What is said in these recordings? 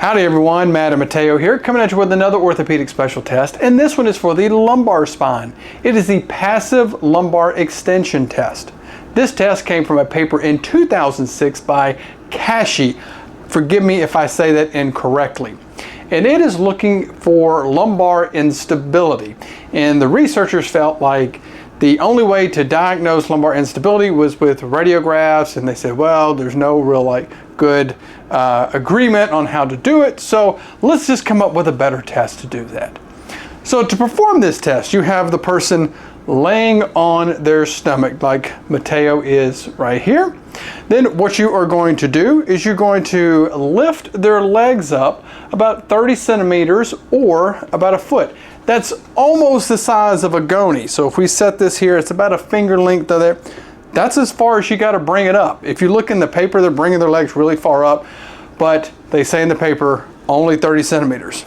Howdy everyone, Matt and Mateo here, coming at you with another orthopedic special test, and this one is for the lumbar spine. It is the Passive Lumbar Extension test. This test came from a paper in 2006 by Kasai. Forgive me if I say that incorrectly. And it is looking for lumbar instability. And the researchers felt like the only way to diagnose lumbar instability was with radiographs, and they said, well, there's no real good agreement on how to do it, so let's just come up with a better test to do that. So to perform this test, you have the person laying on their stomach like Mateo is right here. Then what you are going to do is you're going to lift their legs up about 30 centimeters or about a foot. That's almost the size of a goney. So if we set this here, it's about a finger length of there. That's as far as you got to bring it up. If you look in the paper, they're bringing their legs really far up, but they say in the paper only 30 centimeters.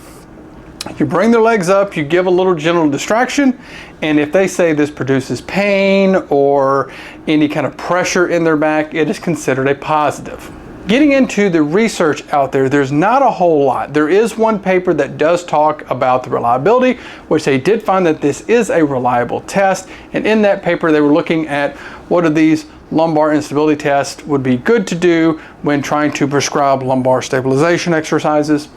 You bring their legs up, you give a little gentle distraction, and if they say this produces pain or any kind of pressure in their back, it is considered a positive. Getting into the research out there, there's not a whole lot. There is one paper that does talk about the reliability, which they did find that this is a reliable test. And in that paper, they were looking at what of these lumbar instability tests would be good to do when trying to prescribe lumbar stabilization exercises.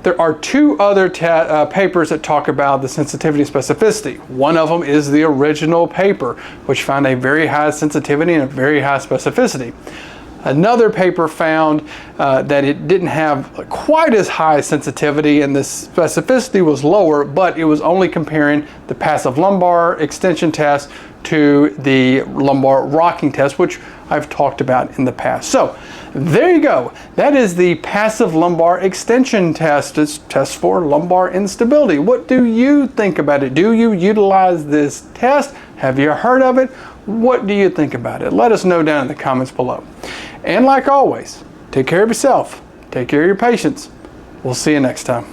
There are two other papers that talk about the sensitivity and specificity. One of them is the original paper, which found a very high sensitivity and a very high specificity. Another paper found that it didn't have quite as high sensitivity and the specificity was lower, but it was only comparing the passive lumbar extension test to the lumbar rocking test, which I've talked about in the past. So there you go. That is the passive lumbar extension test. It's test for lumbar instability. What do you think about it? Do you utilize this test? Have you heard of it? What do you think about it? Let us know down in the comments below. And like always, take care of yourself, take care of your patients. We'll see you next time.